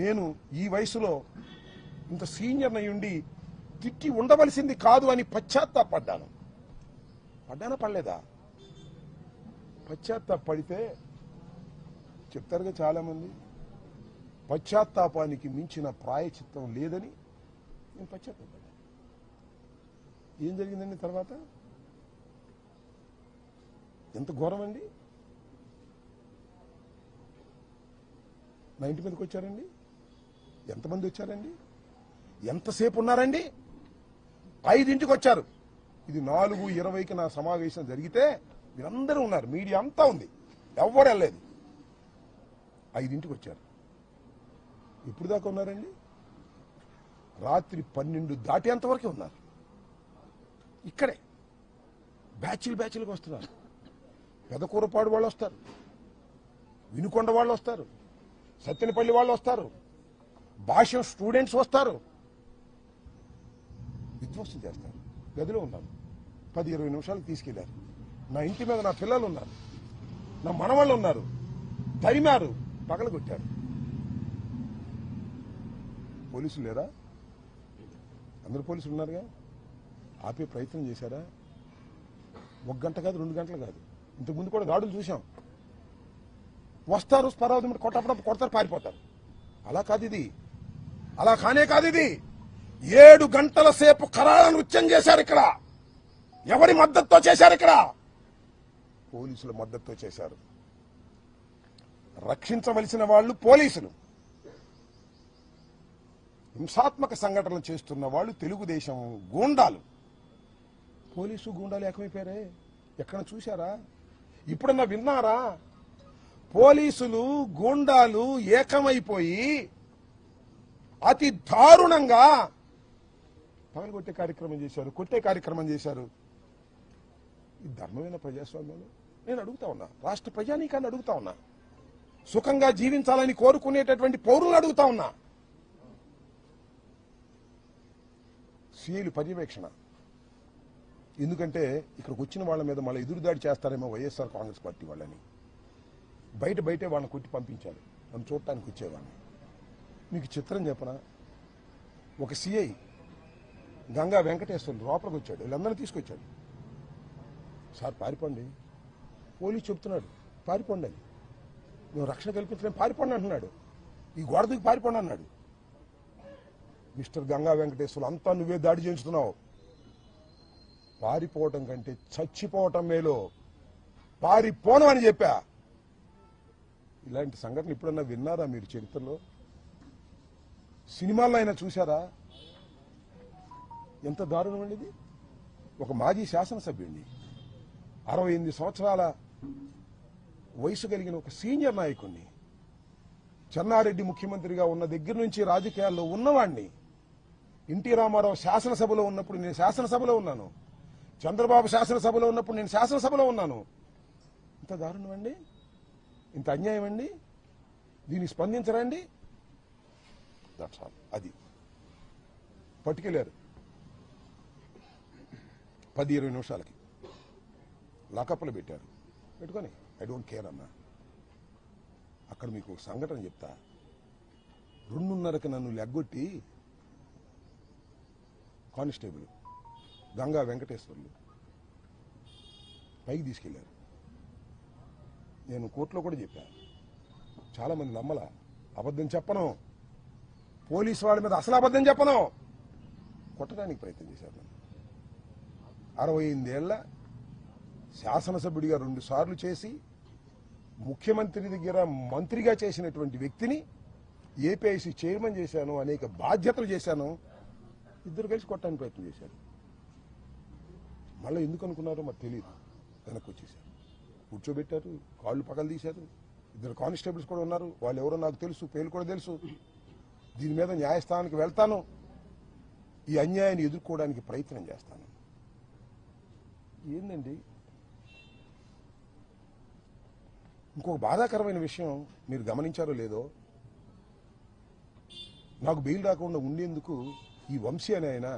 నేను ఈ వయసులో ఇంత సీనియర్ అయ్యుండి తిట్టి ఉండవలసింది కాదు అని పశ్చాత్తాపడ్డాను. పడ్డానా పడలేదా? పశ్చాత్తాపడితే చెప్తారుగా చాలామంది, పశ్చాత్తాపానికి మించిన ప్రాయచిత్తం లేదని నేను పశ్చాత్తాపడ్డాను. ఏం జరిగిందండి తర్వాత? ఎంత ఘోరం అండి! నా ఇంటి మీదకి వచ్చారండి. ఎంతమంది వచ్చారండి? ఎంతసేపు ఉన్నారండి? 5ంటికి వచ్చారు. ఇది 4:20కి నా సమావేశం జరిగితే మీరందరూ ఉన్నారు, మీడియా అంతా ఉంది, ఎవ్వరు వెళ్ళలేదు. 5ంటికి వచ్చారు. ఇప్పుడు దాకా ఉన్నారండి? రాత్రి 12 దాటేంతవరకే ఉన్నారు. ఇక్కడే బ్యాచ్లుగా వస్తున్నారు. పెదకూరపాడు వాళ్ళు వస్తారు, వినుకొండ వాళ్ళు వస్తారు, సత్తెనపల్లి వాళ్ళు వస్తారు, భాష్యం స్టూడెంట్స్ వస్తారు, విధ్వంసం చేస్తారు. గదిలో ఉన్నాను. 10-20 నిమిషాలు తీసుకెళ్లారు. నా ఇంటి మీద నా పిల్లలు ఉన్నారు, నా మనవాళ్ళు ఉన్నారు. తరిమారు, పగలగొట్టారు. పోలీసులు లేరా? అందరు పోలీసులు ఉన్నారుగా. ఆపే ప్రయత్నం చేశారా? 1 గంట కాదు, 2 గంటలు కాదు, ఇంతకుముందు కూడా దాడులు చూసాం. వస్తారు, స్పరావతి కొట్టప్పుడు కొడతారు, పారిపోతారు. అలా కాదు ఇది, అలా కానే కాదు ఇది. 7 గంటల సేపు కరాళ నృత్యం చేశారు ఇక్కడ. ఎవరి మద్దతుతో చేశారు? ఇక్కడ పోలీసుల మద్దతుతో చేశారు. రక్షించవలసిన వాళ్ళు పోలీసులు, హింసాత్మక సంఘటనలు చేస్తున్న వాళ్ళు తెలుగుదేశం గూండాలు. పోలీసు గూండాలు ఏకమైపోయారే, ఎక్కడ చూశారా? ఇప్పుడన్నా విన్నారా? పోలీసులు గూండాలు ఏకమైపోయి అతి దారుణంగా పగలగొట్టే కార్యక్రమం చేశారు, కొట్టే కార్యక్రమం చేశారు. ఈ ధర్మమైన ప్రజాస్వామ్యంలో నేను అడుగుతా ఉన్నా, రాష్ట్ర ప్రజానీకాన్ని అడుగుతా ఉన్నా, సుఖంగా జీవించాలని కోరుకునేటటువంటి పౌరులను అడుగుతా ఉన్నా. సీఐలు పర్యవేక్షణ. ఎందుకంటే ఇక్కడికి వచ్చిన వాళ్ళ మీద మళ్ళీ ఎదురుదాడి చేస్తారేమో వైఎస్ఆర్ కాంగ్రెస్ పార్టీ వాళ్ళని. బయటే వాళ్ళని కొట్టి పంపించారు. నన్ను చూడటానికి వచ్చేవాడిని. మీకు చిత్రం చెప్పనా? ఒక సిఐ గంగా వెంకటేశ్వర్లు లోపలికి వచ్చాడు, వీళ్ళందరినీ తీసుకొచ్చాడు. సార్ పారిపోండి, పోలీసు చెప్తున్నాడు పారిపోండి అని. మేము రక్షణ కల్పించలేం, పారిపోండి అంటున్నాడు. ఈ గోడ దూకి పారిపోండి అన్నాడు. మిస్టర్ గంగా వెంకటేశ్వర్లు, అంతా నువ్వే దాడి చేస్తున్నావు. పారిపోవటం కంటే చచ్చిపోవటం మేలో, పారిపోను అని చెప్పా. ఇలాంటి సంఘటన ఎప్పుడన్నా విన్నారా మీరు చరిత్రలో? సినిమాల్లో అయినా చూశారా? ఎంత దారుణం అండి ఇది. ఒక మాజీ శాసనసభ్యుడిని, 68 సంవత్సరాల వయసు కలిగిన ఒక సీనియర్ నాయకుడిని, చెన్నారెడ్డి ముఖ్యమంత్రిగా ఉన్న దగ్గర నుంచి రాజకీయాల్లో ఉన్నవాడిని, ఎన్టీ రామారావు శాసనసభలో ఉన్నప్పుడు నేను శాసనసభలో ఉన్నాను, చంద్రబాబు శాసనసభలో ఉన్నప్పుడు నేను శాసనసభలో ఉన్నాను. ఇంత దారుణం అండి, ఇంత అన్యాయం అండి. దీన్ని స్పందించరండి. That's all. అది పట్టుకెళ్లారు 10-20 నిమిషాలకి లాకప్లో పెట్టారు. పెట్టుకొని ఐ డోంట్ కేర్ అన్నా. అక్కడ మీకు ఒక సంఘటన చెప్తా. 2:30కి నన్ను లెగ్గొట్టి కానిస్టేబుల్ గంగా వెంకటేశ్వర్లు పైకి తీసుకెళ్లారు. నేను కోర్టులో కూడా చెప్పా, చాలా మంది నమ్మల. అబద్ధం చెప్పను, పోలీసు వాళ్ళ మీద అసలు అబద్ధం చెప్పను. కొట్టడానికి ప్రయత్నం చేశారు. 68 ఏళ్ల శాసనసభ్యుడిగా 2 సార్లు చేసి ముఖ్యమంత్రి దగ్గర మంత్రిగా చేసినటువంటి వ్యక్తిని ఏపీఐసీ చైర్మన్ చేశాను, అనేక బాధ్యతలు చేశాను. ఇద్దరు కలిసి కొట్టడానికి ప్రయత్నం చేశారు. మళ్ళీ ఎందుకు అనుకున్నారో మాకు తెలియదు. వెనక్కి వచ్చేసారు, కూర్చోబెట్టారు, కాళ్ళు పగలు తీశారు. 2 కానిస్టేబుల్స్ కూడా ఉన్నారు. వాళ్ళు ఎవరో నాకు తెలుసు, పేర్లు కూడా తెలుసు. దీని మీద న్యాయస్థానానికి వెళ్తాను, ఈ అన్యాయాన్ని ఎదుర్కోవడానికి ప్రయత్నం చేస్తాను. ఏందండి? ఇంకొక బాధాకరమైన విషయం మీరు గమనించారో లేదో, నాకు బెయిల్ రాకుండా ఉండేందుకు ఈ వంశీ అనే ఆయన